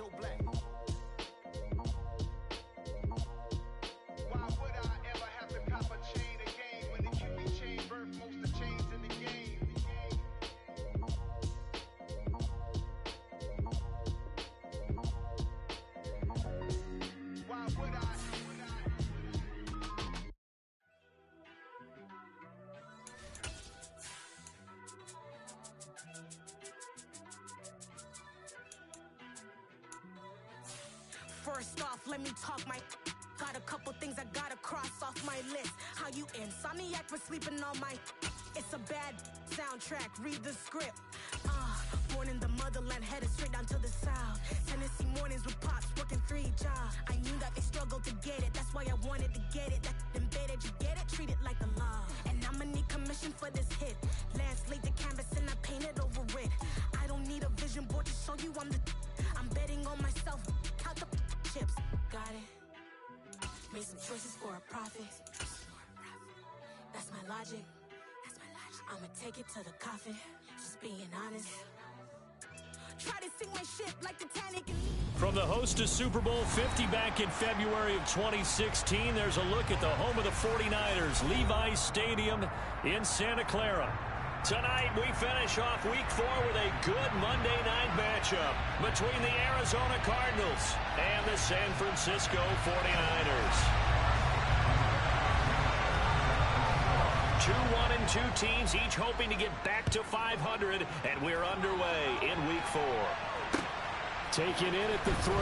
Joe Black. Why would I ever have to cop a chain again when the Cupid chain birthed most of chains in the game? Why would I? First off, let me talk my. Got a couple things I gotta cross off my list. How you insomniac for sleeping on my. It's a bad soundtrack, read the script. Born in the motherland, headed straight down to the south. Tennessee mornings with pops, working 3 jobs. I knew that they struggled to get it, that's why I wanted to get it. That embedded, you get it, treat it like the law. And I'ma need commission for this hit. Lance laid the canvas and I painted over it. I don't need a vision board to show you I'm the. I'm betting on myself, count the chips. Got it. Made some choices for a profit. That's my logic. I'ma take it to the coffin. Just being honest. Try to sink my ship like Titanic. From the host to Super Bowl 50 back in February of 2016, there's a look at the home of the 49ers, Levi's Stadium in Santa Clara. Tonight, we finish off Week 4 with a good Monday night matchup between the Arizona Cardinals and the San Francisco 49ers. 2-1-2 teams, each hoping to get back to 500, and we're underway in Week 4. Taken in at the 3.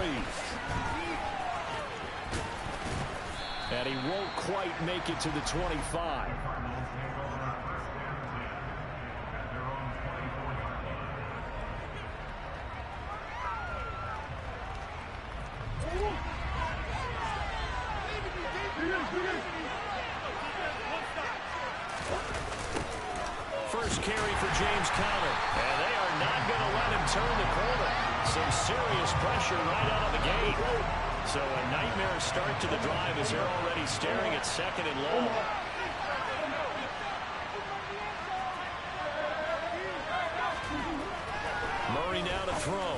And he won't quite make it to the 25. First carry for James Conner, and they are not going to let him turn the corner. Some serious pressure right out of the gate. So a nightmare start to the drive as they're already staring at 2nd and long. Murray now to throw.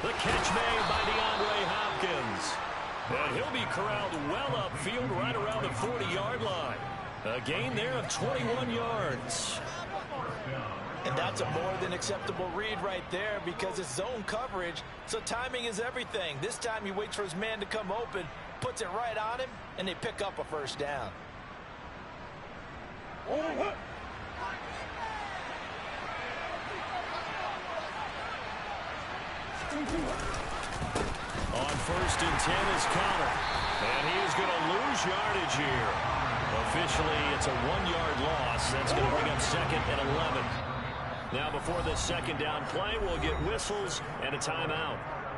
The catch made by DeAndre Hopkins. And he'll be corralled well upfield right around the 40-yard line. A gain there of 21 yards. And that's a more than acceptable read right there because it's zone coverage, so timing is everything. This time he waits for his man to come open, puts it right on him, and they pick up a first down. On 1st and 10 is Conner. And he is going to lose yardage here. Officially, it's a 1-yard loss. That's going to bring up 2nd and 11. Now, before the second down play, we'll get whistles and a timeout.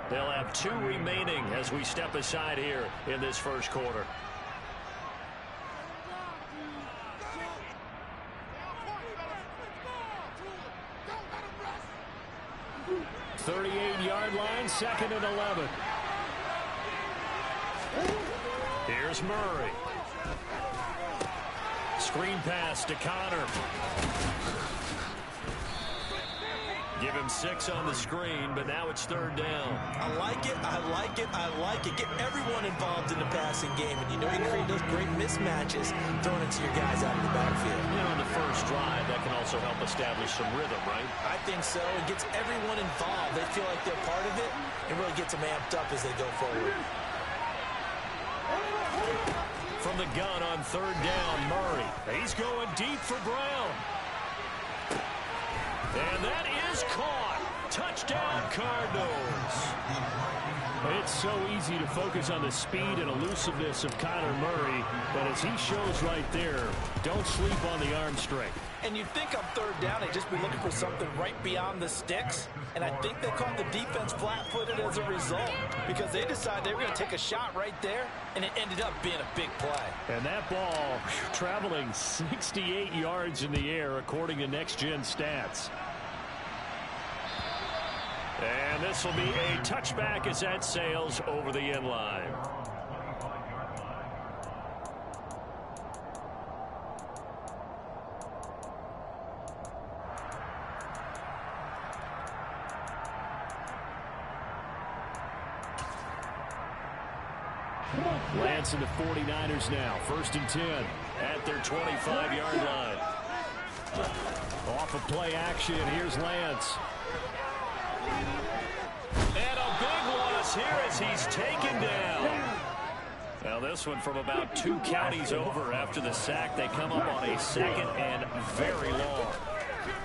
They'll have 2 remaining as we step aside here in this first quarter. 38-yard line, 2nd and 11. Here's Murray. Screen pass to Conner. Give him 6 on the screen, but now it's 3rd down. I like it, I like it, I like it. Get everyone involved in the passing game, and you know you can create those great mismatches throwing it to your guys out of the backfield. You know, on the first drive, that can also help establish some rhythm, right? I think so. It gets everyone involved. They feel like they're part of it, and really gets them amped up as they go forward. From the gun on 3rd down, Murray. He's going deep for Brown. And that is caught. Touchdown, Cardinals. It's so easy to focus on the speed and elusiveness of Kyler Murray, but as he shows right there, don't sleep on the arm strength. And you'd think on 3rd down they'd just be looking for something right beyond the sticks, and I think they caught the defense flat-footed as a result because they decided they were going to take a shot right there, and it ended up being a big play. And that ball traveling 68 yards in the air according to Next Gen Stats. And this will be a touchback as that sails over the end line. Lance and the 49ers now. 1st and 10 at their 25-yard line. Off of play action, here's Lance. And a big loss here as he's taken down. Now this one from about 2 counties over after the sack. They come up on a 2nd and very long.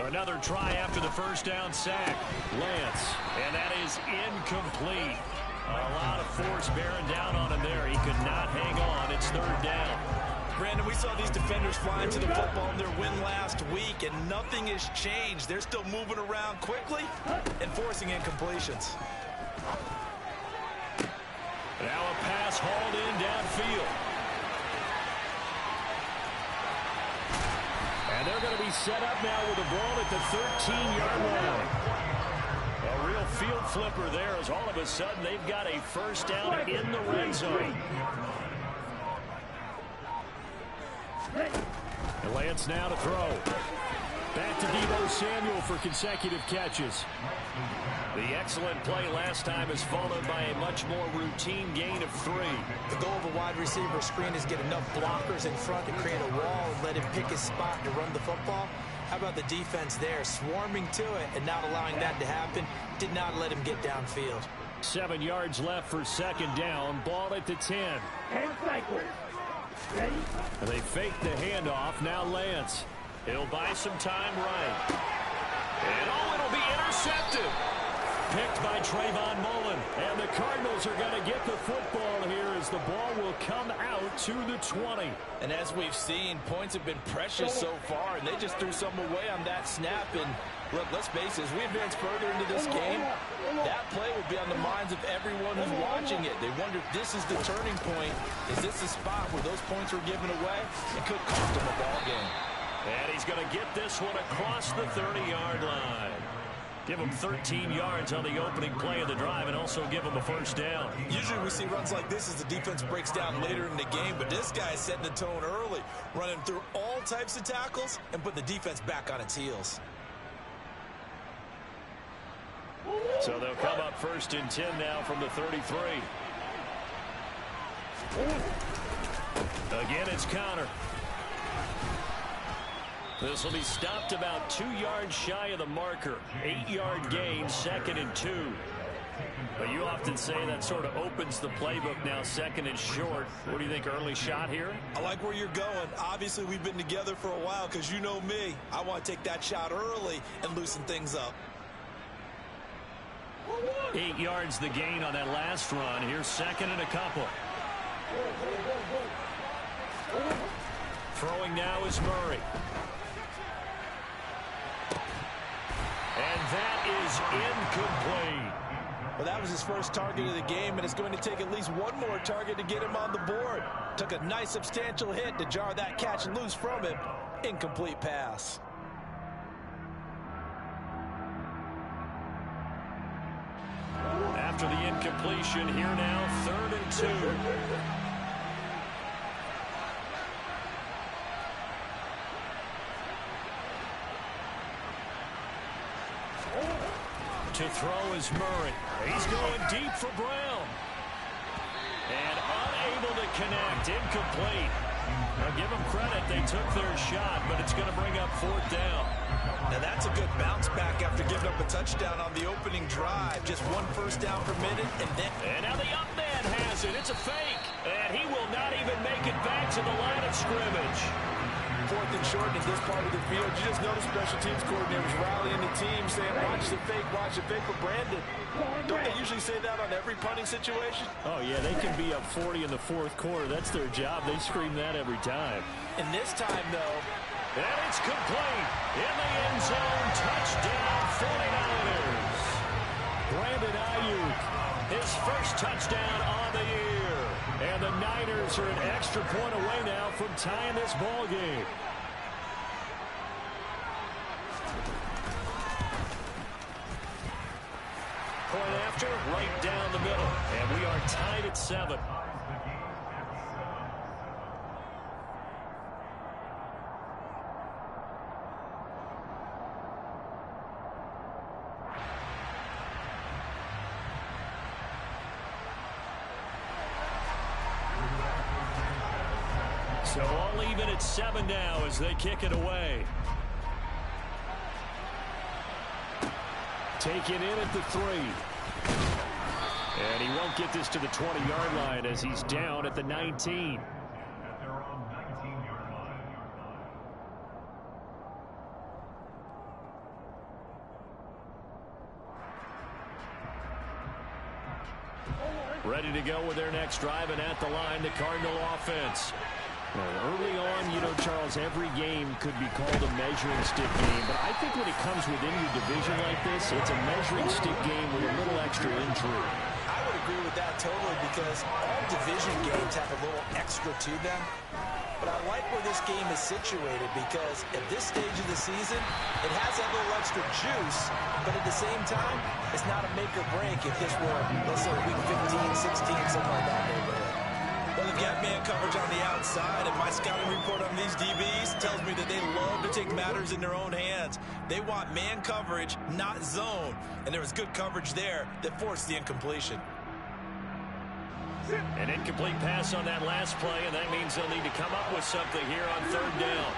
Another try after the first down sack. Lance, and that is incomplete. A lot of force bearing down on him there. He could not hang on. It's 3rd down. Brandon, we saw these defenders flying to the football in their win last week, and nothing has changed. They're still moving around quickly and forcing incompletions. Now a pass hauled in downfield. And they're going to be set up now with the ball at the 13-yard line. A real field flipper there as all of a sudden they've got a first down in the red zone. And Lance now to throw. Back to Deebo Samuel for consecutive catches. The excellent play last time is followed by a much more routine gain of 3. The goal of a wide receiver screen is get enough blockers in front to create a wall and let him pick his spot to run the football. How about the defense there, swarming to it and not allowing that to happen? Did not let him get downfield. 7 yards left for 2nd down. Ball at the 10. And they fake the handoff. Now Lance. He'll buy some time right. And it'll be intercepted. Picked by Trayvon Mullen. And the Cardinals are going to get the football here as the ball will come out to the 20. And as we've seen, points have been precious so far, and they just threw some away on that snap. And look, let's face it, as we advance further into this game, that play will be on the minds of everyone who's watching it. They wonder if this is the turning point. Is this the spot where those points were given away? It could cost them a ball game. And he's going to get this one across the 30-yard line. Give him 13 yards on the opening play of the drive and also give him a first down. Usually we see runs like this as the defense breaks down later in the game, but this guy is setting the tone early, running through all types of tackles and putting the defense back on its heels. So they'll come up 1st and 10 now from the 33. Again, it's Connor. This will be stopped about 2 yards shy of the marker. 8-yard gain, 2nd and 2. But you often say that sort of opens the playbook now, 2nd and short. What do you think, early shot here? I like where you're going. Obviously, we've been together for a while because you know me. I want to take that shot early and loosen things up. 8 yards the gain on that last run. Here's 2nd and a couple. Throwing now is Murray. And that is incomplete. Well, that was his first target of the game, and it's going to take at least one more target to get him on the board. Took a nice substantial hit to jar that catch loose from him. Incomplete pass. After the incompletion, here now, 3rd and 2. To throw is Murray. He's going deep for Brown. And unable to connect. Incomplete. Now give them credit. They took their shot, but it's going to bring up 4th down. Now that's a good bounce back after giving up a touchdown on the opening drive. Just 1 first down per minute, and then... And now the up man has it. It's a fake. And he will not even make it back to the line of scrimmage. 4th and short in this part of the field. You just notice special teams coordinators rallying the team, saying, watch the fake for Brandon. Don't they usually say that on every punting situation? Oh, yeah, they can be up 40 in the 4th quarter. That's their job. They scream that every time. And this time, though... And it's complete. In the end zone, touchdown 49ers. Brandon Ayuk, his first touchdown on the year. And the Niners are an extra point away now from tying this ball game. Point after, right down the middle. And we are tied at 7. So all even at 7 now as they kick it away. Taken in at the 3. And he won't get this to the 20-yard line as he's down at the 19. Ready to go with their next drive, and at the line, the Cardinal offense. Well, early on, Charles, every game could be called a measuring stick game, but I think when it comes within your division like this, it's a measuring stick game with a little extra intrigue. I would agree with that totally because all division games have a little extra to them. But I like where this game is situated because at this stage of the season, it has that little extra juice, but at the same time, it's not a make or break if this were, let's say, week 15, 16, something like that neighborhood. Well, they've got man coverage on the outside, and my scouting report on these DBs tells me that they love to take matters in their own hands. They want man coverage, not zone, and there was good coverage there that forced the incompletion. An incomplete pass on that last play, and that means they'll need to come up with something here on 3rd down.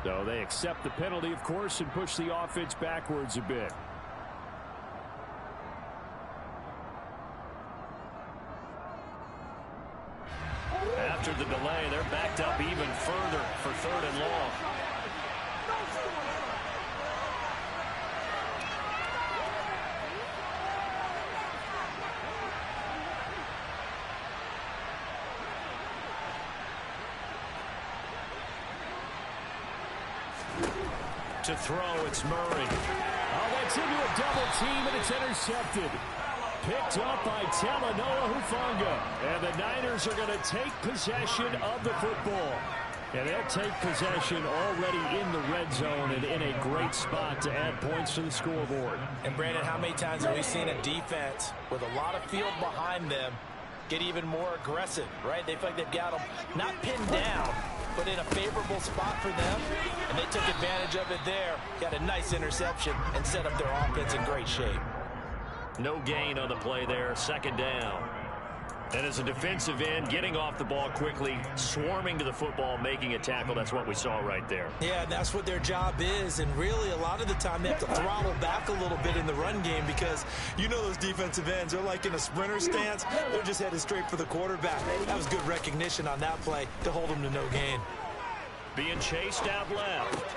So they accept the penalty, of course, and push the offense backwards a bit. After the delay, they're backed up even further for 3rd and long. To throw, it's Murray. Oh, that's into a double team, and it's intercepted. Picked up by Talanoa Hufanga. And the Niners are going to take possession of the football. And they'll take possession already in the red zone and in a great spot to add points to the scoreboard. And, Brandon, how many times have we seen a defense with a lot of field behind them get even more aggressive, right? They feel like they've got them not pinned down, but in a favorable spot for them, and they took advantage of it there. Got a nice interception and set up their offense in great shape. No gain on the play there, 2nd down. And as a defensive end, getting off the ball quickly, swarming to the football, making a tackle, that's what we saw right there. Yeah, that's what their job is, and really a lot of the time they have to throttle back a little bit in the run game because those defensive ends, they're like in a sprinter stance. They're just headed straight for the quarterback. That was good recognition on that play to hold them to no gain. Being chased out left.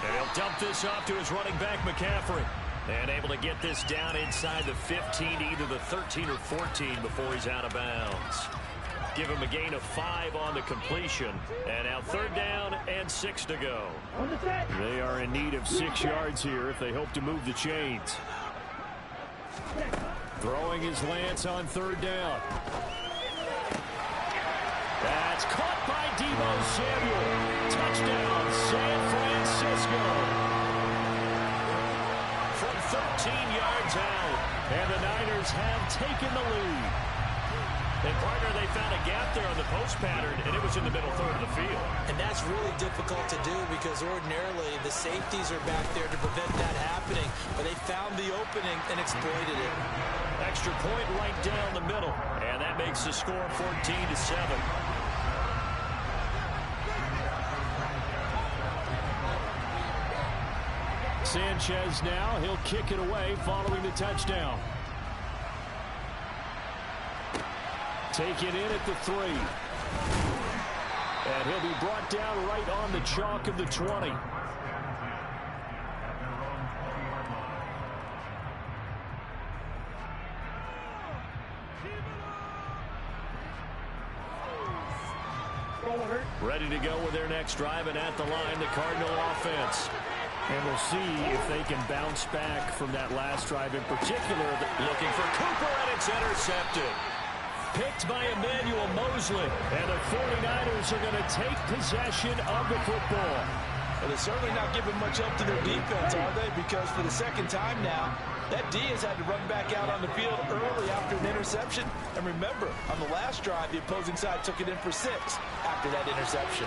And he'll dump this off to his running back, McCaffrey. And able to get this down inside the 15, either the 13 or 14 before he's out of bounds. Give him a gain of 5 on the completion. And now 3rd down and 6 to go. They are in need of 6 yards here if they hope to move the chains. Throwing his Lance on 3rd down. That's caught by Deebo Samuel. Touchdown, San Francisco. 13 yards out, and the Niners have taken the lead. And, partner, they found a gap there on the post pattern, and it was in the middle third of the field. And that's really difficult to do because ordinarily the safeties are back there to prevent that happening, but they found the opening and exploited it. Extra point right down the middle, and that makes the score 14-7. Sanchez now, he'll kick it away following the touchdown. Take it in at the 3. And he'll be brought down right on the chalk of the 20. Ready to go with their next drive, and at the line, the Cardinal offense. And we'll see if they can bounce back from that last drive in particular. Looking for Cooper, and it's intercepted. Picked by Emmanuel Mosley. And the 49ers are going to take possession of the football. Well, they're certainly not giving much help to their defense, are they? Because for the second time now, that D has had to run back out on the field early after an interception. And remember, on the last drive, the opposing side took it in for 6 after that interception.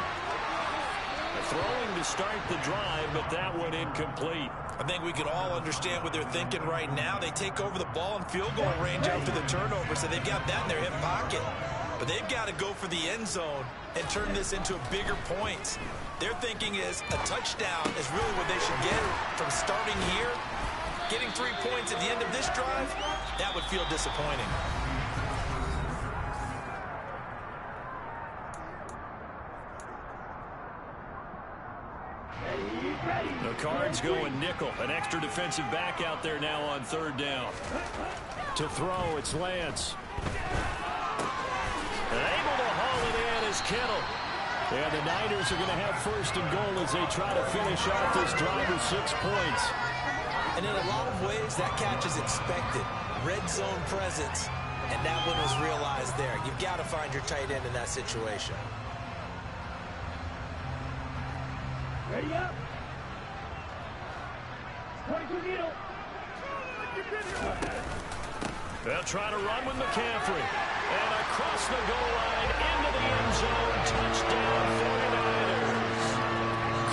Throwing to start the drive, but that one incomplete. I think we can all understand what they're thinking right now. They take over the ball in field goal range after the turnover, so they've got that in their hip pocket. But they've got to go for the end zone and turn this into bigger points. Their thinking is a touchdown is really what they should get from starting here. Getting 3 points at the end of this drive, that would feel disappointing. The Cards going nickel. An extra defensive back out there now on 3rd down. To throw, it's Lance. And able to haul it in is Kittle. And the Niners are going to have 1st and goal as they try to finish off this drive with 6 points. And in a lot of ways, that catch is expected. Red zone presence, and that one was realized there. You've got to find your tight end in that situation. Ready up. 22 needle. They'll try to run with McCaffrey. And across the goal line into the end zone. Touchdown 49ers.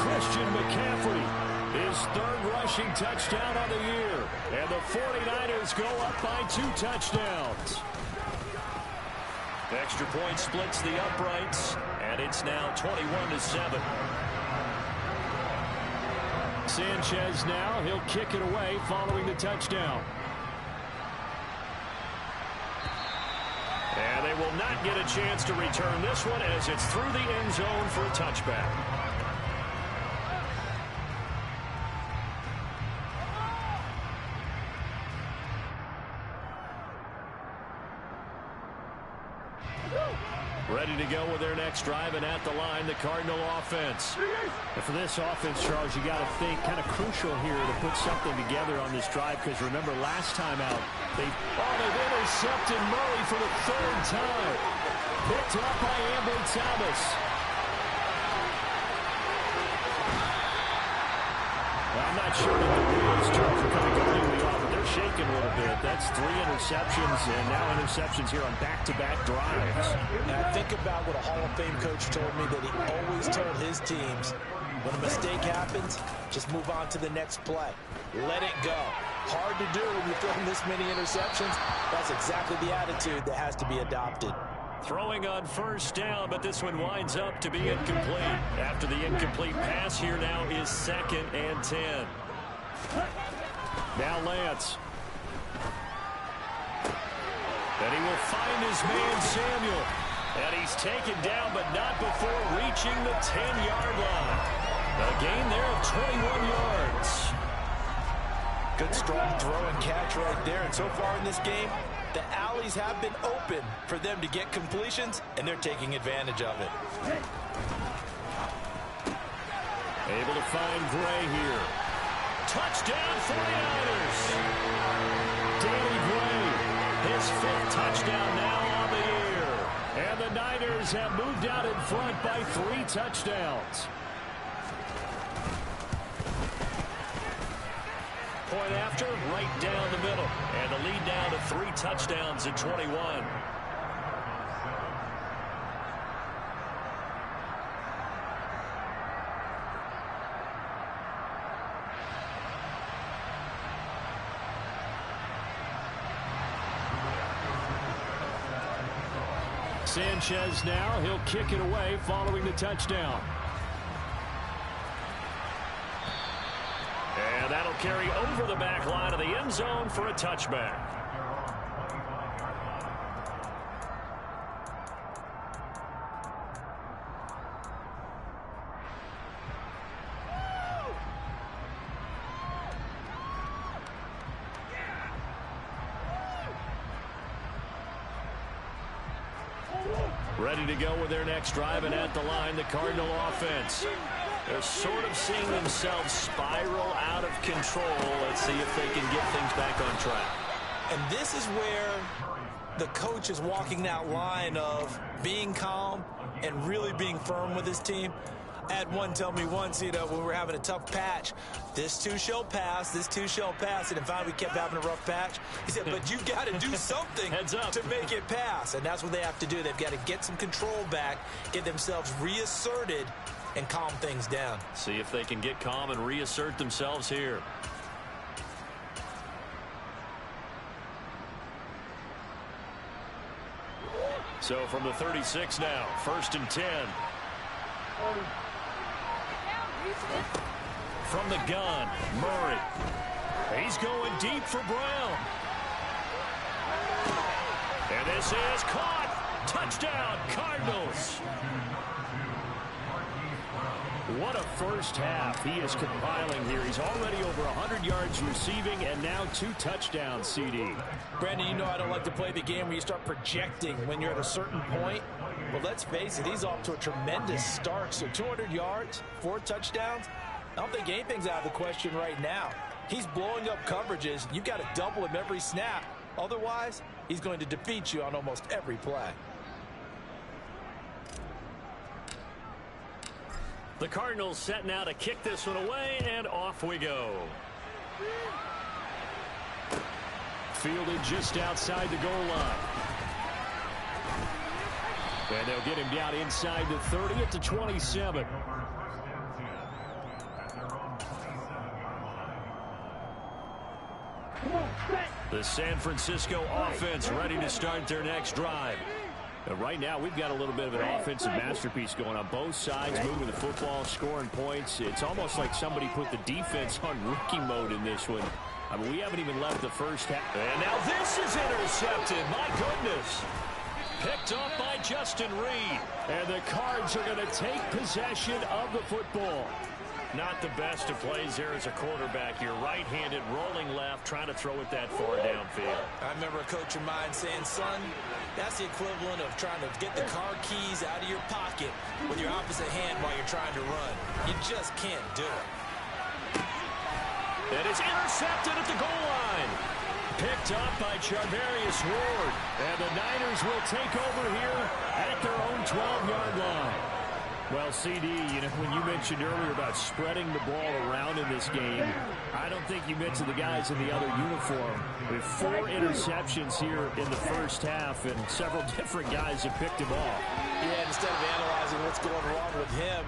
Christian McCaffrey, his 3rd rushing touchdown of the year. And the 49ers go up by 2 touchdowns. Extra point splits the uprights. And it's now 21-7. Sanchez now, he'll kick it away following the touchdown. And they will not get a chance to return this one as it's through the end zone for a touchback. Ready to go with their next drive, and at the line, the Cardinal offense. And for this offense, Charles, you got to think kind of crucial here to put something together on this drive, because remember last time out, they've intercepted Murray for the 3rd time. Picked up by Ambry Thomas. I'm not sure that the wheels, Charles, are kind of completely off, but they're shaking a little bit. That's 3 interceptions, and now interceptions here on back-to-back drives. And I think about what a Hall of Fame coach told me, that he always told his teams, when a mistake happens, just move on to the next play. Let it go. Hard to do when you're throwing this many interceptions. That's exactly the attitude that has to be adopted. Throwing on 1st down, but this one winds up to be incomplete. After the incomplete pass, here now is 2nd and 10. Now Lance. And he will find his man Samuel. And he's taken down, but not before reaching the 10-yard line. A gain there of 21 yards. Good, strong throw and catch right there. And so far in this game, the alleys have been open for them to get completions, and they're taking advantage of it. Able to find Gray here. Touchdown 49ers. Danny Gray, his 5th touchdown now on the year. And the Niners have moved out in front by 3 touchdowns. Point after, right down the middle. And the lead now to 3 touchdowns at 21. Sanchez now, he'll kick it away following the touchdown. And that'll carry over the back line of the end zone for a touchback. Ready to go with their next drive, and at the line, the Cardinal offense. They're sort of seeing themselves spiral out of control. Let's see if they can get things back on track. And this is where the coach is walking that line of being calm and really being firm with his team. I had one tell me once, when we were having a tough patch, this too shall pass, this too shall pass, and then finally we kept having a rough patch. He said, but you've got to do something to make it pass, and that's what they have to do. They've got to get some control back, get themselves reasserted, and calm things down. See if they can get calm and reassert themselves here. So from the 36 now, 1st and 10. From the gun, Murray. He's going deep for Brown. And this is caught. Touchdown, Cardinals. What a first half he is compiling here. He's already over 100 yards receiving and now 2 touchdowns, CD. Brandon, you know I don't like to play the game where you start projecting when you're at a certain point. Well, let's face it, he's off to a tremendous start. So 200 yards, 4 touchdowns. I don't think anything's out of the question right now. He's blowing up coverages. You've got to double him every snap. Otherwise, he's going to defeat you on almost every play. The Cardinals set now to kick this one away, and off we go. Fielded just outside the goal line. And they'll get him down inside the 30 at the 27. The San Francisco offense ready to start their next drive. Right now, we've got a little bit of an offensive masterpiece going on both sides, moving the football, scoring points. It's almost like somebody put the defense on rookie mode in this one. I mean, we haven't even left the first half. And now this is intercepted. My goodness. Picked off by Justin Reed. And the Cards are going to take possession of the football. Not the best of plays there as a quarterback. You're right-handed, rolling left, trying to throw it that far downfield. I remember a coach of mine saying, son, that's the equivalent of trying to get the car keys out of your pocket with your opposite hand while you're trying to run. You just can't do it. And it's intercepted at the goal line. Picked up by Charvarius Ward. And the Niners will take over here at their own 12-yard line. Well, CD, when you mentioned earlier about spreading the ball around in this game, I don't think you mentioned the guys in the other uniform. We have 4 interceptions here in the first half, and several different guys have picked him off. Yeah, instead of analyzing what's going wrong with him,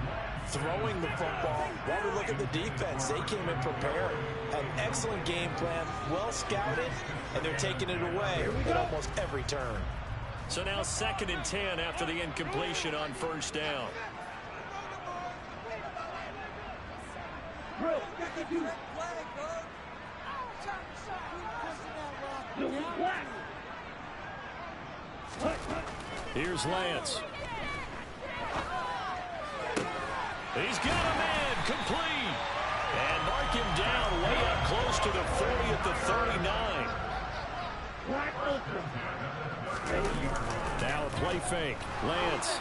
throwing the football, while we look at the defense, they came in prepared. Had an excellent game plan, well scouted, and they're taking it away at almost every turn. So now 2nd and 10 after the incompletion on first down. Here's Lance. He's got a man complete. And mark him down way up close to the 40 at the 39. Now a play fake. Lance.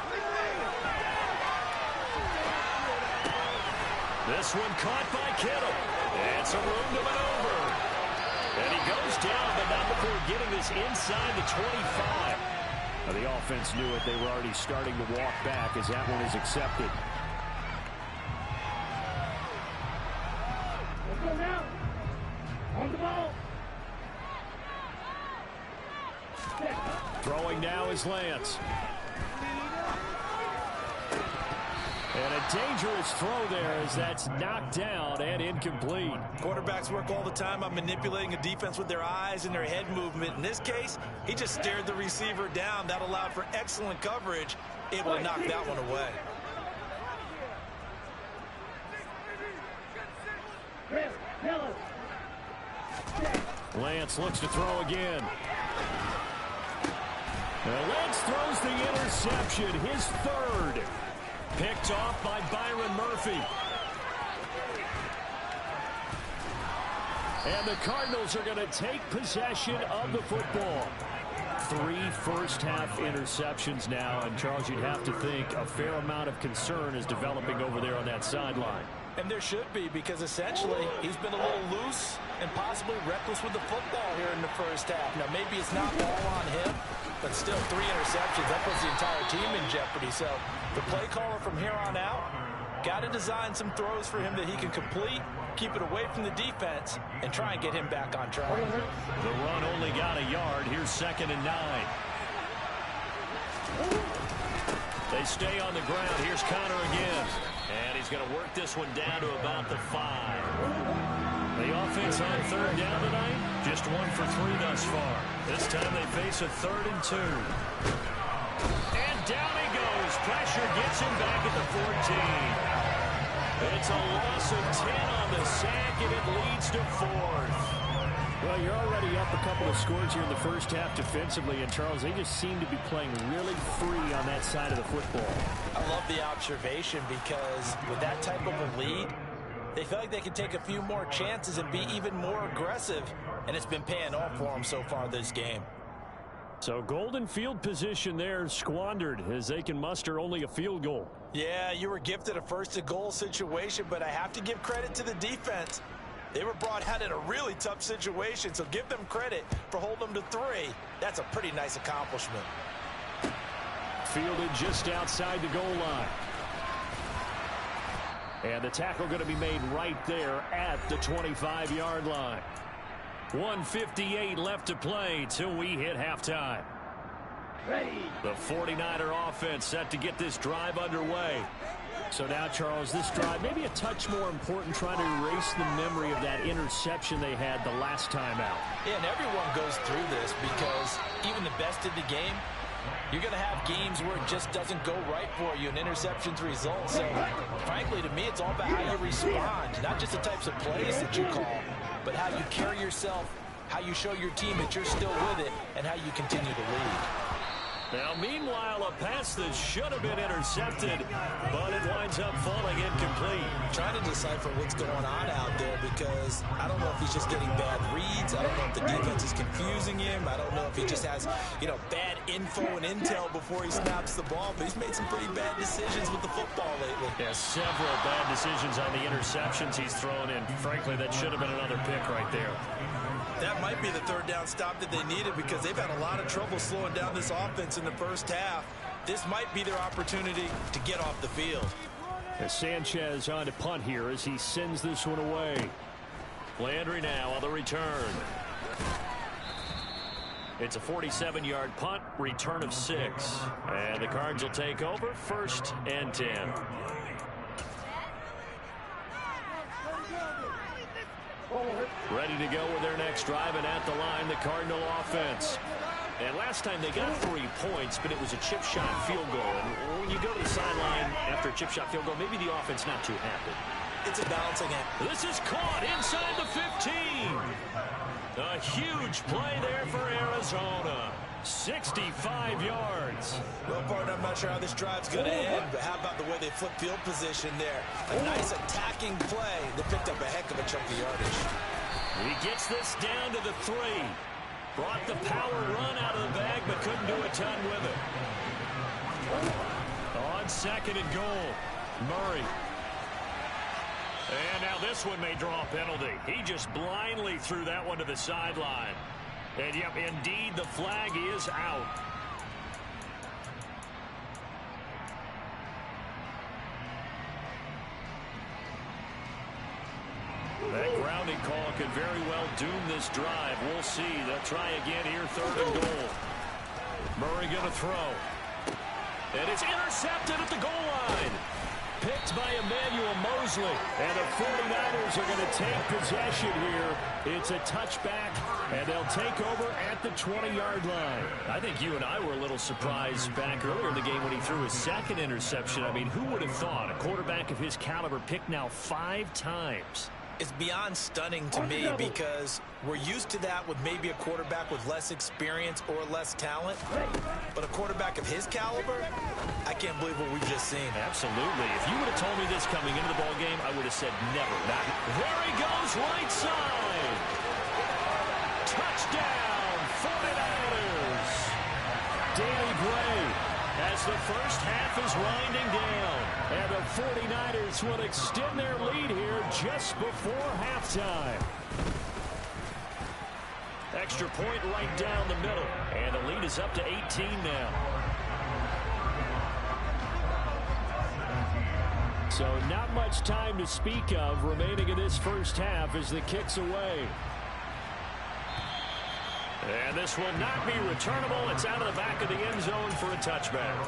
This one caught by Kittle. And some room to maneuver. And he goes down, but not before getting this inside the 25. Now the offense knew it. They were already starting to walk back as that one is accepted. Throwing now is Lance. And a dangerous throw there as that's knocked down and incomplete. Quarterbacks work all the time on manipulating a defense with their eyes and their head movement. In this case, he just stared the receiver down. That allowed for excellent coverage, able to knock that one away. Lance looks to throw again. Now Lance throws the interception, his 3rd. Picked off by Byron Murphy. And the Cardinals are going to take possession of the football. 3 first-half interceptions now, and Charles, you'd have to think a fair amount of concern is developing over there on that sideline. And there should be, because essentially he's been a little loose and possibly reckless with the football here in the first half. Now, maybe it's not all on him, but still 3 interceptions. That puts the entire team in jeopardy. So the play caller from here on out Got to design some throws for him that he can complete, keep it away from the defense, and try and get him back on track. The run only got a yard. Here's 2nd and 9. They stay on the ground. Here's Conner again. And he's going to work this one down to about the 5. The offense on 3rd down tonight, just 1 for 3 thus far. This time they face a 3rd and 2. And down he goes. Pressure gets him back at the 14. It's a loss of 10 on the sack, and it leads to 4th. Well, you're already up a couple of scores here in the first half defensively, and Charles, they just seem to be playing really free on that side of the football. I love the observation because with that type of a lead, they feel like they can take a few more chances and be even more aggressive, and it's been paying off for them so far this game. So golden field position there squandered as they can muster only a field goal. Yeah, you were gifted a 1st-and-goal situation, but I have to give credit to the defense. They were brought out in a really tough situation, so give them credit for holding them to 3. That's a pretty nice accomplishment. Fielded just outside the goal line. And the tackle going to be made right there at the 25-yard line. 1:58 left to play till we hit halftime. The 49er offense set to get this drive underway. So now, Charles, this drive maybe a touch more important, trying to erase the memory of that interception they had the last time out. Yeah, and everyone goes through this because even the best in the game, you're going to have games where it just doesn't go right for you and interceptions result. So, frankly, to me, it's all about how you respond, not just the types of plays that you call, but how you carry yourself, how you show your team that you're still with it, and how you continue to lead. Now, meanwhile, a pass that should have been intercepted, but it winds up falling incomplete. I'm trying to decipher what's going on out there because I don't know if he's just getting bad reads. I don't know if the defense is confusing him. I don't know if he just has, bad info and intel before he snaps the ball. But he's made some pretty bad decisions with the football lately. Yeah, several bad decisions on the interceptions he's thrown in. Frankly, that should have been another pick right there. That might be the 3rd down stop that they needed because they've had a lot of trouble slowing down this offense in the first half. This might be their opportunity to get off the field. As Sanchez on to punt here as he sends this one away. Landry now on the return. It's a 47-yard punt, return of 6. And the Cards will take over, 1st and 10. Ready to go with their next drive, and at the line, the Cardinal offense. And last time they got 3 points, but it was a chip shot field goal. And when you go to the sideline after a chip shot field goal, maybe the offense not too happy. It's a balancing act. This is caught inside the 15. A huge play there for Arizona. 65 yards. Well, partner, I'm not sure how this drive's going to end, but how about the way they flip field position there? A nice attacking play that picked up a heck of a chunk of yardage. He gets this down to the 3. Brought the power run out of the bag, but couldn't do a ton with it. On 2nd and goal, Murray. And now this one may draw a penalty. He just blindly threw that one to the sideline. And, yep, indeed, the flag is out. That grounding call could very well doom this drive. We'll see. They'll try again here, 3rd and goal. Murray going to throw. And it's intercepted at the goal line. Picked by Emmanuel Mosley. And the 49ers are going to take possession here. It's a touchback, and they'll take over at the 20-yard line. I think you and I were a little surprised back earlier in the game when he threw his 2nd interception. I mean, who would have thought a quarterback of his caliber picked now 5 times? It's beyond stunning to me because we're used to that with maybe a quarterback with less experience or less talent. But a quarterback of his caliber, I can't believe what we've just seen. Absolutely. If you would have told me this coming into the ball game, I would have said never. There he goes, right side. Touchdown, 49ers. Danny Gray as the first half is winding down. And the 49ers will extend their lead here just before halftime. Extra point right down the middle. And the lead is up to 18 now. So not much time to speak of remaining in this first half as the kick's away. And this will not be returnable. It's out of the back of the end zone for a touchback.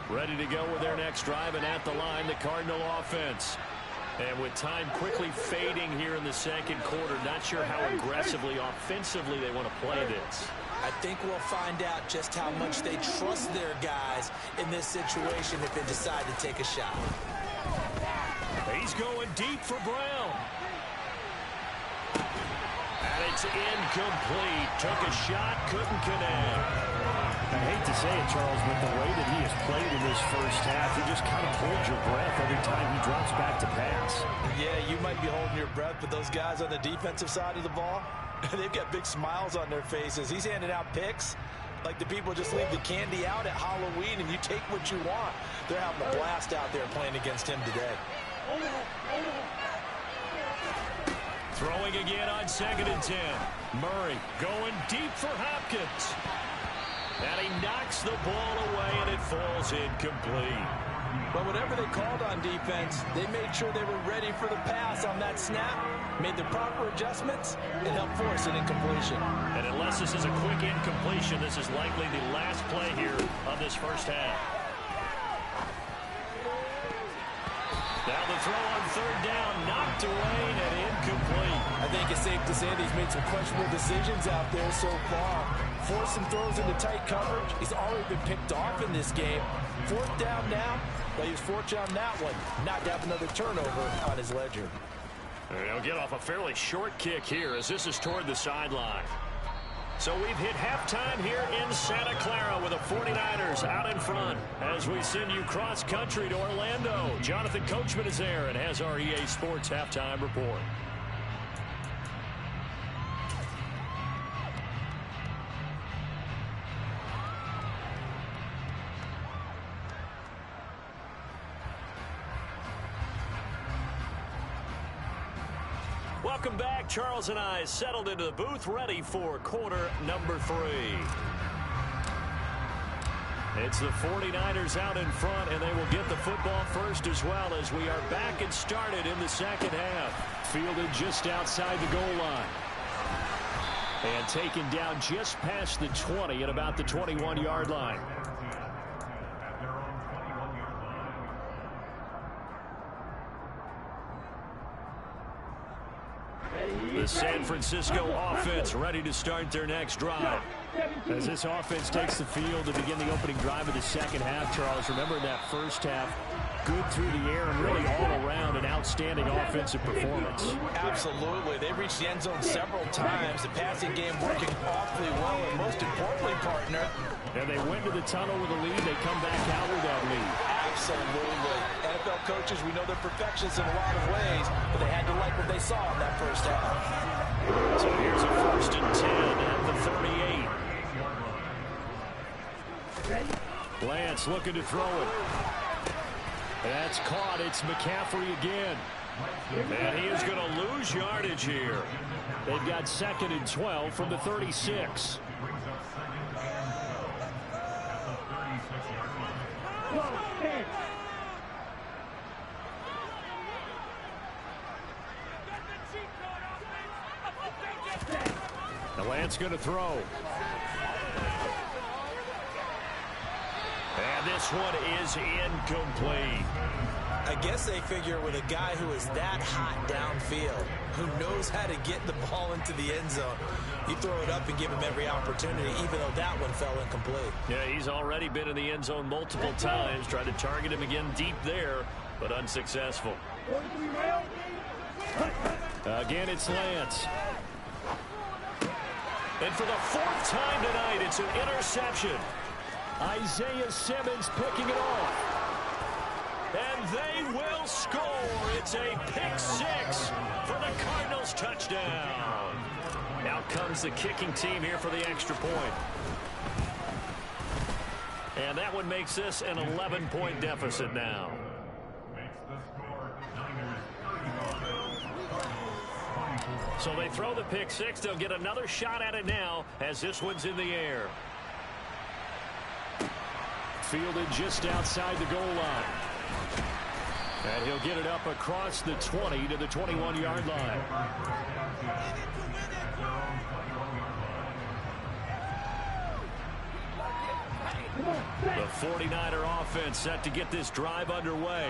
Ready to go with their next drive, and at the line, the Cardinal offense. And with time quickly fading here in the second quarter, not sure how aggressively, offensively they want to play this. I think we'll find out just how much they trust their guys in this situation if they decide to take a shot. He's going deep for Brown. And it's incomplete. Took a shot, couldn't connect. I hate to say it, Charles, but the way that he has played in this first half, you just kind of hold your breath every time he drops back to pass. Yeah, you might be holding your breath, but those guys on the defensive side of the ball, they've got big smiles on their faces. He's handing out picks like the people just leave the candy out at Halloween and you take what you want. They're having a blast out there playing against him today. Throwing again on 2nd and 10. Murray going deep for Hopkins. And he knocks the ball away, and it falls incomplete. But whatever they called on defense, they made sure they were ready for the pass on that snap, made the proper adjustments, and helped force an incompletion. And unless this is a quick incompletion, this is likely the last play here of this first half. Now the throw on 3rd down, knocked away and incomplete. I think it's safe to say that he's made some questionable decisions out there so far. Forced some throws into tight coverage. He's already been picked off in this game. 4th down now, but he was fortunate on that one not to have another turnover on his ledger. And he'll get off a fairly short kick here as this is toward the sideline. So we've hit halftime here in Santa Clara with the 49ers out in front as we send you cross-country to Orlando. Jonathan Coachman is there and has our EA Sports halftime report. Welcome back. Charles and I settled into the booth, ready for quarter number 3. It's the 49ers out in front, and they will get the football first as well as we are back and started in the second half. Fielded just outside the goal line. And taken down just past the 20 at about the 21-yard line. The San Francisco offense ready to start their next drive. As this offense takes the field to begin the opening drive of the second half, Charles, remember that first half, good through the air and really all around an outstanding offensive performance. Absolutely. They reached the end zone several times. The passing game working awfully well, and most importantly, partner. And they went to the tunnel with a lead. They come back out with that lead. Absolutely. NFL coaches, we know they're perfectionists in a lot of ways, but they had to like what they saw in that first half. So here's a 1st and 10 at the 38. Lance looking to throw it. That's caught. It's McCaffrey again. And he is going to lose yardage here. They've got 2nd and 12 from the 36. Now Lance going to throw. And this one is incomplete. I guess they figure with a guy who is that hot downfield, who knows how to get the ball into the end zone, you throw it up and give him every opportunity, even though that one fell incomplete. Yeah, he's already been in the end zone multiple times, tried to target him again deep there, but unsuccessful. Again, it's Lance. And for the 4th time tonight, it's an interception. Isaiah Simmons picking it off. And they will score. It's a pick 6 for the Cardinals touchdown. Out comes the kicking team here for the extra point. And that one makes this an 11-point deficit now. So they throw the pick 6. They'll get another shot at it now as this one's in the air. fielded just outside the goal line. And he'll get it up across the 20 to the 21-yard line. The 49er offense set to get this drive underway.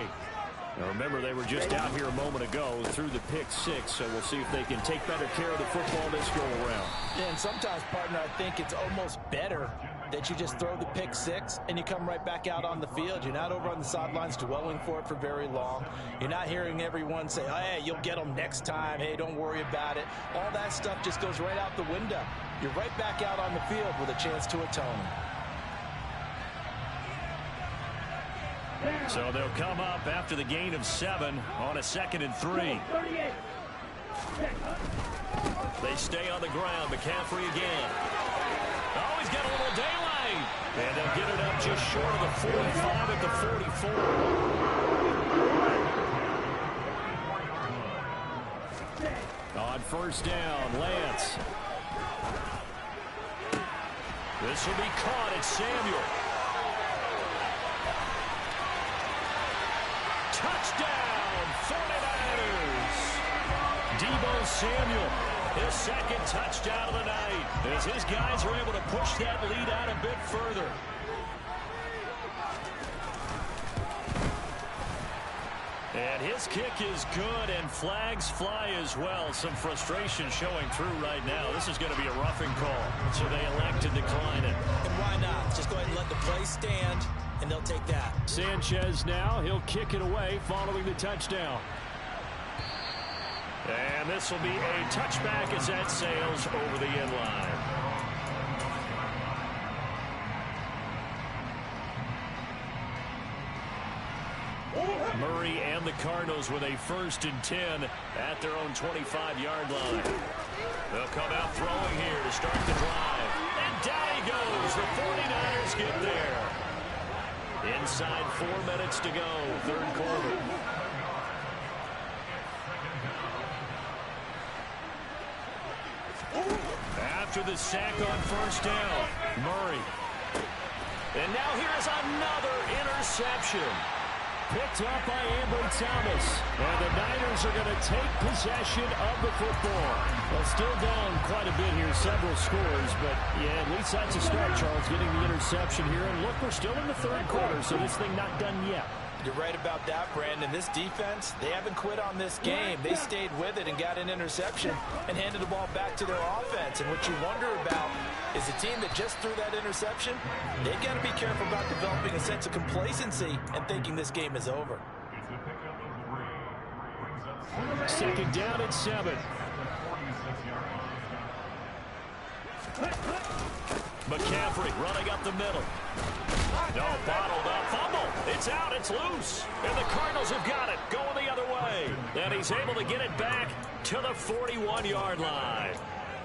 Now remember, they were just out here a moment ago through the pick six, so we'll see if they can take better care of the football this go around. Yeah, and sometimes, partner, I think it's almost better that you just throw the pick six and you come right back out on the field. You're not over on the sidelines dwelling for it for very long. You're not hearing everyone say, oh, hey, you'll get them next time. Hey, don't worry about it. All that stuff just goes right out the window. You're right back out on the field with a chance to atone. So they'll come up after the gain of 7 on a 2nd and 3. They stay on the ground. McCaffrey again. Oh, he's got a little daylight. And they'll get it up just short of the 45 at the 44. On first down, Lance. This will be caught at Samuel. Touchdown, 49ers. Deebo Samuel, his 2nd touchdown of the night, as his guys are able to push that lead out a bit further. And his kick is good, and flags fly as well. Some frustration showing through right now. This is going to be a roughing call, so they elect to decline it. And why not? Just go ahead and let the play stand, and they'll take that. Sanchez now, he'll kick it away following the touchdown. And this will be a touchback as that sails over the end line. Murray and the Cardinals with a 1st and 10 at their own 25-yard line. They'll come out throwing here to start the drive. And down he goes. The 49ers get there. Inside 4 minutes to go, 3rd quarter. After the sack on first down, Murray. And now here's another interception. Picked up by Ambry Thomas. And the Niners are going to take possession of the football. Well, still down quite a bit here, several scores. But, yeah, at least that's a start, Charles, getting the interception here. And look, we're still in the 3rd quarter, so this thing not done yet. You're right about that, Brandon. This defense, they haven't quit on this game. They stayed with it and got an interception and handed the ball back to their offense. And what you wonder about is the team that just threw that interception, they've got to be careful about developing a sense of complacency and thinking this game is over. 2nd down and 7. McCaffrey running up the middle. No, bottled up. Fumble. It's out. It's loose. And the Cardinals have got it. Going the other way. And he's able to get it back to the 41-yard line.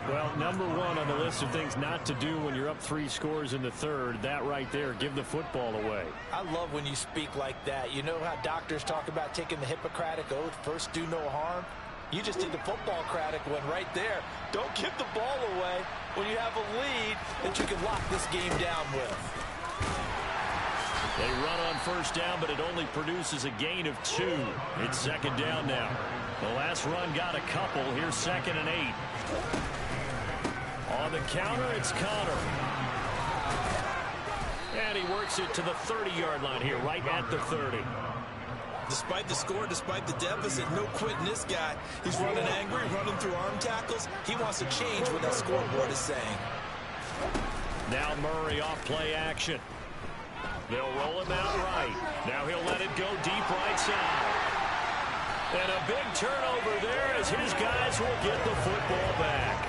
Well, number 1 on the list of things not to do when you're up 3 scores in the 3rd. That right there, give the football away. I love when you speak like that. You know how doctors talk about taking the Hippocratic Oath, first do no harm? You just did the football-cratic one right there. Don't give the ball away when you have a lead that you can lock this game down with. They run on first down, but it only produces a gain of 2. It's 2nd down now. The last run got a couple. Here's 2nd and 8. On the counter, it's Connor. And he works it to the 30-yard line here, right at the 30. Despite the score, despite the deficit, no quitting this guy. He's running angry, running through arm tackles. He wants to change what that scoreboard is saying. Now Murray off play action. They'll roll him out right. Now he'll let it go deep right side. And a big turnover there as his guys will get the football back.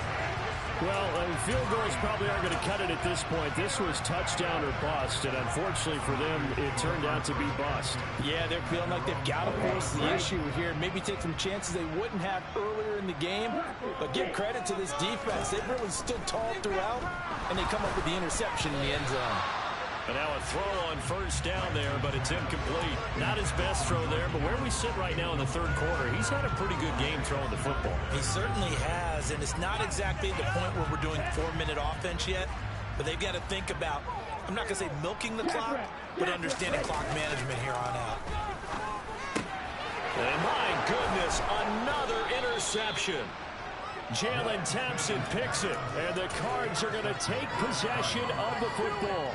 Well, field goals probably aren't going to cut it at this point. This was touchdown or bust, and unfortunately for them, it turned out to be bust. Yeah, they're feeling like they've got to force the issue here. Maybe take some chances they wouldn't have earlier in the game. But give credit to this defense. They've really stood tall throughout, and they come up with the interception in the end zone. And now a throw on first down there, but it's incomplete. Not his best throw there, but where we sit right now in the 3rd quarter, he's had a pretty good game throwing the football. He certainly has, and it's not exactly the point where we're doing 4-minute offense yet, but they've got to think about, I'm not going to say milking the clock, but understanding clock management here on out. And my goodness, another interception. Jalen Thompson picks it, and the Cards are going to take possession of the football.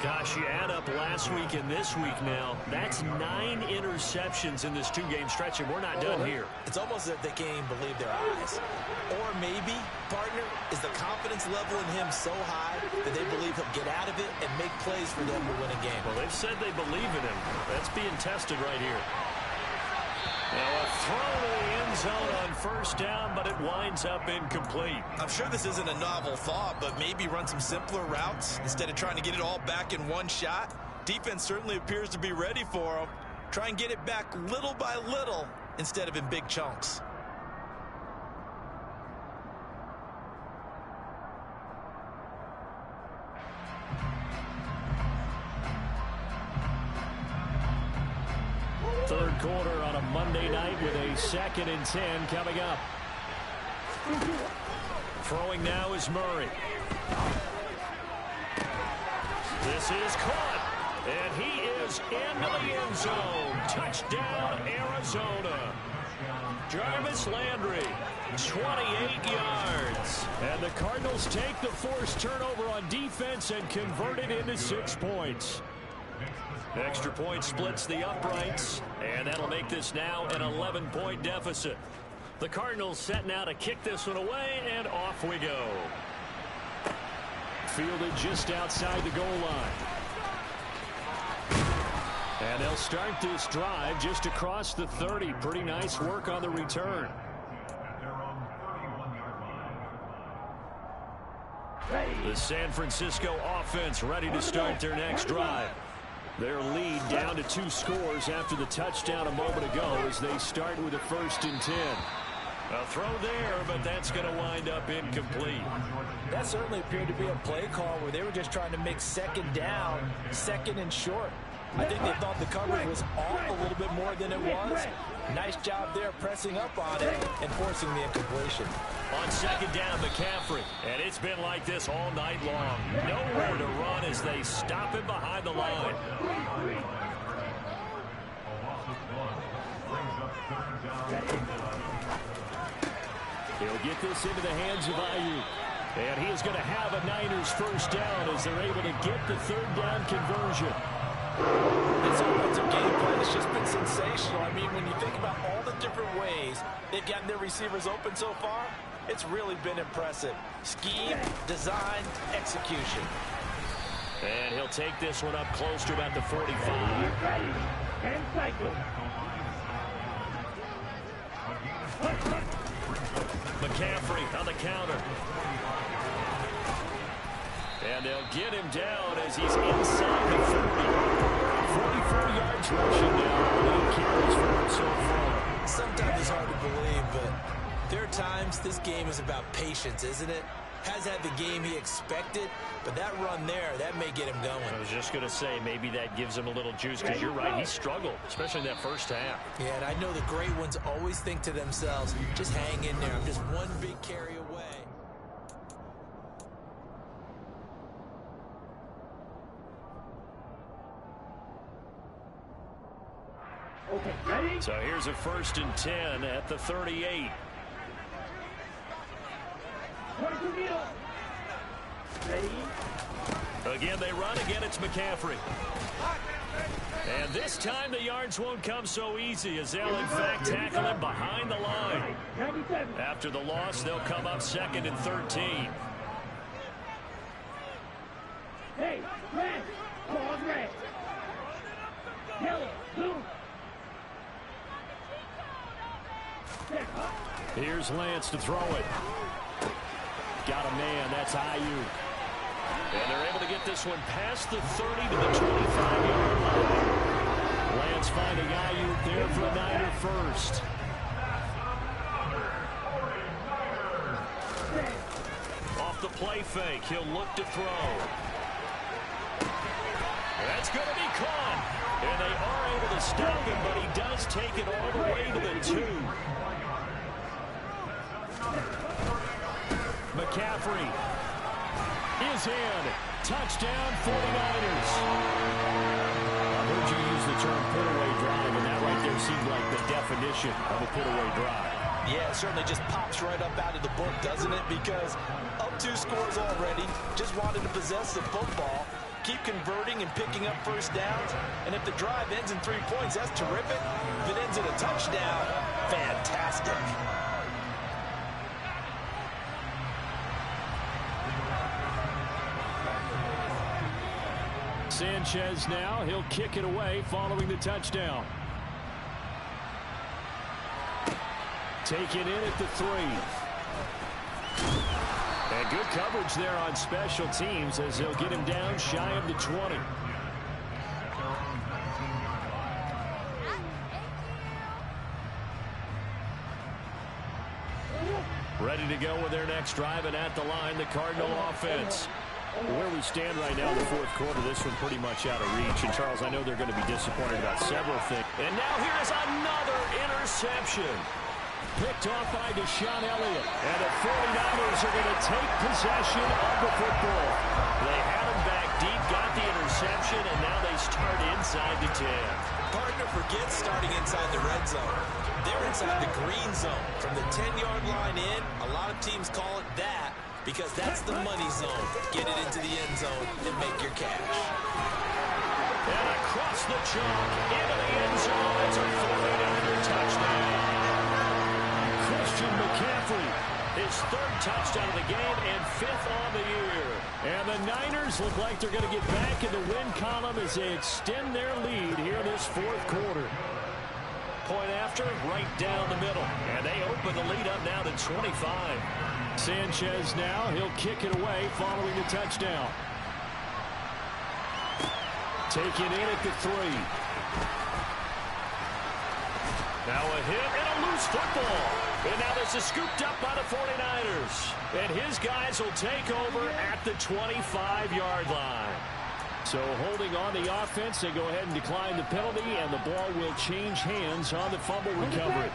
Gosh, you add up last week and this week now, that's 9 interceptions in this 2-game stretch, and we're not done here. It's almost as if they can't even believe their eyes. Or maybe, partner, is the confidence level in him so high that they believe he'll get out of it and make plays for them to win a game. Well, they've said they believe in him. That's being tested right here. Now a throw to the end zone on first down, but it winds up incomplete. I'm sure this isn't a novel thought, but maybe run some simpler routes instead of trying to get it all back in one shot. Defense certainly appears to be ready for him. Try and get it back little by little instead of in big chunks. Third quarter on a Monday night with a 2nd and 10 coming up. Throwing now is Murray. This is caught, and he is into the end zone. Touchdown, Arizona. Jarvis Landry, 28 yards. And the Cardinals take the forced turnover on defense and convert it into 6 points. Extra point splits the uprights, and that'll make this now an 11-point deficit. The Cardinals set now to kick this one away, and off we go. Fielded just outside the goal line. And they'll start this drive just across the 30. Pretty nice work on the return. The San Francisco offense ready to start their next drive. Their lead down to 2 scores after the touchdown a moment ago as they start with a 1st and 10. A throw there, but that's going to wind up incomplete. That certainly appeared to be a play call where they were just trying to make 2nd down, 2nd and short. I think they thought the coverage was off a little bit more than it was. Nice job there pressing up on it and forcing the incompletion. On 2nd down, McCaffrey. And it's been like this all night long. Nowhere to run as they stop him behind the line. He'll get this into the hands of Ayuk. And he is going to have a Niners 1st down as they're able to get the 3rd down conversion. This offensive game plan has just been sensational. I mean, when you think about all the different ways they've gotten their receivers open so far, it's really been impressive. Scheme, design, execution. And he'll take this one up close to about the 45. And cycle. McCaffrey on the counter. And they'll get him down as he's inside the 40. 44 yards rushing now. 8 carries for him so far. Sometimes it's hard to believe, but there are times this game is about patience, isn't it? Has had the game he expected, but that run there, that may get him going. I was just going to say, maybe that gives him a little juice, because you're right, he struggled, especially in that first half. Yeah, and I know the great ones always think to themselves, just hang in there. I'm just one big carry away. Okay, ready? So here's a 1st and 10 at the 38. Ready? Again, they run. Again, it's McCaffrey. And this time the yards won't come so easy as they'll, in fact, tackle him behind the line. 97. After the loss, they'll come up 2nd and 13. Hey, red. Call red. Yellow, blue. Here's Lance to throw it. Got a man. That's Ayuk. And they're able to get this one past the 30 to the 25-yard line. Lance finding Ayuk there for a Niner 1st. Off the play fake, he'll look to throw. That's going to be caught. And they are able to stop him, but he does take it all the way to the 2. McCaffrey is in. Touchdown, 49ers. I heard you use the term put-away drive, and that right there seemed like the definition of a put-away drive. Yeah, it certainly just pops right up out of the book, doesn't it? Because up 2 scores already, just wanted to possess the football, keep converting and picking up first downs. And if the drive ends in 3 points, that's terrific. If it ends in a touchdown, fantastic. Sanchez now, he'll kick it away following the touchdown. Taken in at the 3. And good coverage there on special teams as they'll get him down shy of the 20. Ready to go with their next drive, and at the line, the Cardinal offense. Where we stand right now in the 4th quarter, this one pretty much out of reach. And, Charles, I know they're going to be disappointed about several things. And now here's another interception. Picked off by Deshaun Elliott. And the 49ers are going to take possession of the football. They had him back deep, got the interception, and now they start inside the 10. Partner forgets starting inside the red zone. They're inside the green zone. From the 10-yard line in, a lot of teams call it that because that's the money zone. Get it into the end zone and make your cash. And across the chalk, into the end zone. It's a 49er touchdown. Christian McCaffrey, his 3rd touchdown of the game and 5th on the year. And the Niners look like they're going to get back in the win column as they extend their lead here in this 4th quarter. Point after, right down the middle. And they open the lead up now to 25. Sanchez now, he'll kick it away following the touchdown. Taken in at the 3. Now a hit and a loose football. And now this is scooped up by the 49ers. And his guys will take over at the 25-yard line. So holding on the offense, they go ahead and decline the penalty, and the ball will change hands on the fumble recovery.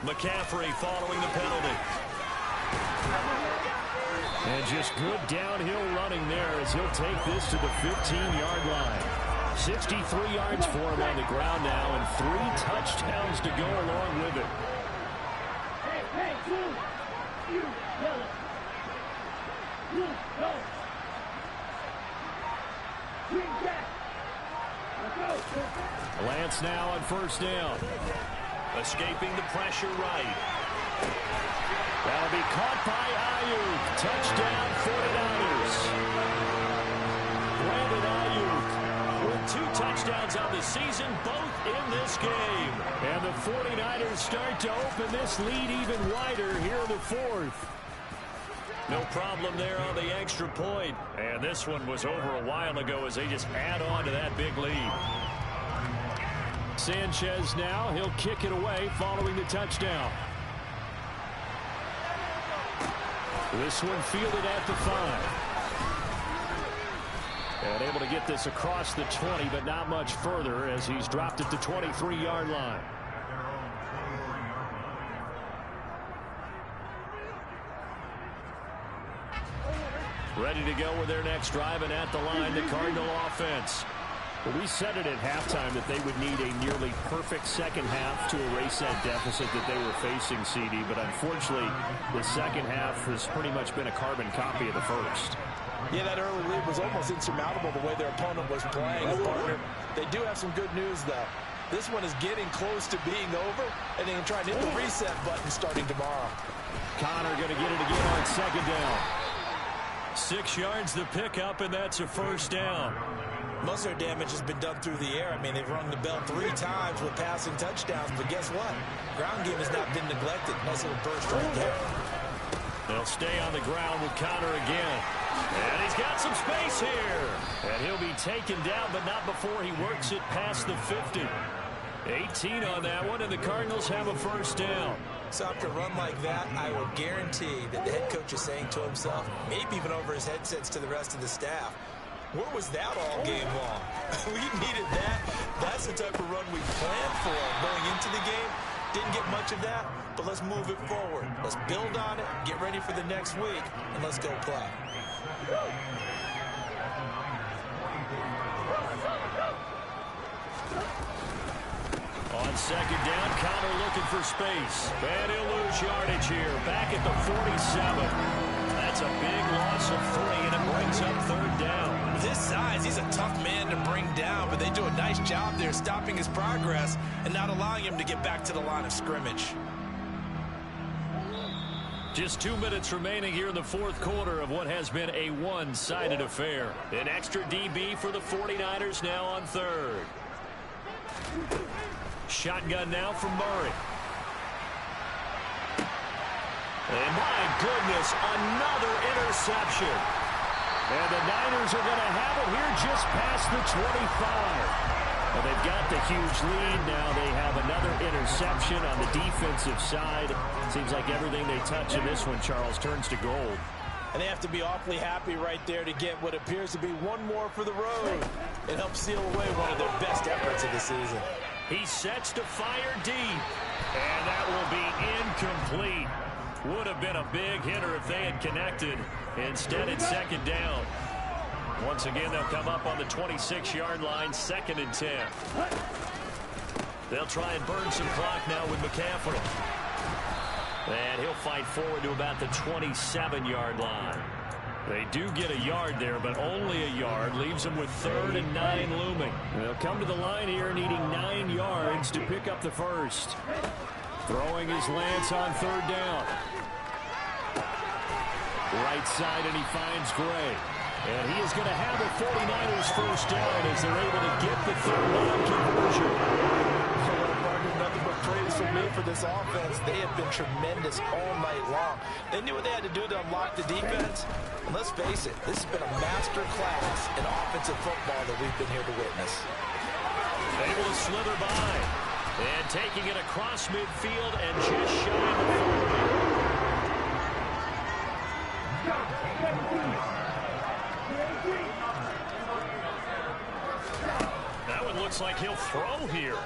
McCaffrey following the penalty. And just good downhill running there as he'll take this to the 15-yard line. 63 yards for him on the ground now, and 3 touchdowns to go along with it. Hey, you yellow. You go. Green jack. Let's go. Lance now on 1st down. Escaping the pressure right. That'll be caught by Ayuk. Touchdown 49ers. Brandon Ayuk with 2 touchdowns on the season, both in this game. And the 49ers start to open this lead even wider here in the 4th. No problem there on the extra point. And this one was over a while ago as they just add on to that big lead. Sanchez now, he'll kick it away following the touchdown. This one fielded at the 5. And able to get this across the 20, but not much further as he's dropped at the 23-yard line. Ready to go with their next drive, and at the line, the Cardinal offense. Well, we said it at halftime that they would need a nearly perfect second half to erase that deficit that they were facing, CD. But unfortunately, the second half has pretty much been a carbon copy of the first. Yeah, that early lead was almost insurmountable the way their opponent was playing. Partner, they do have some good news, though. This one is getting close to being over, and they can try and hit the reset button starting tomorrow. Connor going to get it again on 2nd down. 6 yards the pickup, and that's a 1st down. Most of their damage has been done through the air. I mean, they've rung the bell 3 times with passing touchdowns, but guess what? Ground game has not been neglected. Nice little burst right there. They'll stay on the ground with Connor again. And he's got some space here. And he'll be taken down, but not before he works it past the 50. 18 on that one, and the Cardinals have a 1st down. So after a run like that, I will guarantee that the head coach is saying to himself, maybe even over his headsets to the rest of the staff, where was that all game long? We needed that. That's the type of run we planned for going into the game. Didn't get much of that, but let's move it forward. Let's build on it, get ready for the next week, and let's go play. On second down, Connor looking for space. And he'll lose yardage here. Back at the 47. That's a big loss of 3, and it brings up third down. With his size, he's a tough man to bring down, but they do a nice job there stopping his progress and not allowing him to get back to the line of scrimmage. Just 2 minutes remaining here in the fourth quarter of what has been a one-sided affair. An extra DB for the 49ers now on third. Shotgun now from Murray. And my goodness, another interception. And the Niners are going to have it here just past the 25. Well, they've got the huge lead. Now they have another interception on the defensive side. Seems like everything they touch in this one, Charles, turns to gold. And they have to be awfully happy right there to get what appears to be one more for the road. It helps seal away one of their best efforts of the season. He sets to fire deep. And that will be incomplete. Would have been a big hitter if they had connected. Instead, it's second down. Once again, they'll come up on the 26-yard line, 2nd and 10. They'll try and burn some clock now with McCaffrey. And he'll fight forward to about the 27-yard line. They do get a yard there, but only a yard. Leaves them with 3rd and 9 looming. They'll come to the line here needing 9 yards to pick up the first. Throwing his Lance on 3rd down. Right side, and he finds Gray. And he is going to have a 49ers first down as they're able to get the 3rd down conversion. Nothing but praise from me for this offense. They have been tremendous all night long. They knew what they had to do to unlock the defense. And let's face it, this has been a master class in offensive football that we've been here to witness. Able to slither by. And taking it across midfield and just shy of the 40. That one looks like he'll throw here.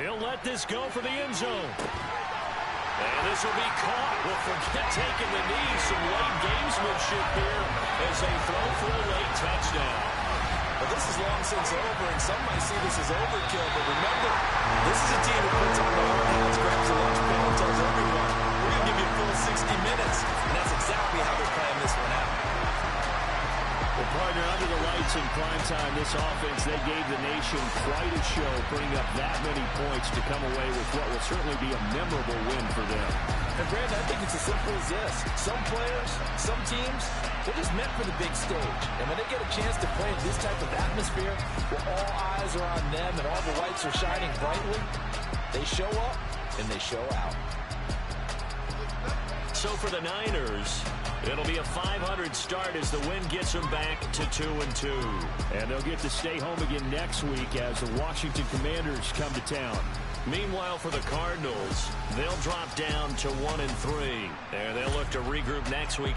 He'll let this go for the end zone. And this will be caught. Well, forget taking the knee. Some late gamesmanship here as they throw for a late touchdown. Well, this is long since over, and some might see this as overkill. But remember, this is a team that puts on the hard hats, grabs a lunch pail, and tells everyone, we're going to give you a full 60 minutes. And that's exactly how they're playing this one out. Well, partner, under the lights in prime time, this offense, they gave the nation quite a show, putting up that many points to come away with what will certainly be a memorable win for them. And, Brandon, I think it's as simple as this. Some players, some teams, they're just meant for the big stage. And when they get a chance to play in this type of atmosphere, where all eyes are on them and all the lights are shining brightly, they show up and they show out. So for the Niners, it'll be a 500 start as the win gets them back to 2-2. And they'll get to stay home again next week as the Washington Commanders come to town. Meanwhile, for the Cardinals, they'll drop down to 1-3. There, they'll look to regroup next week.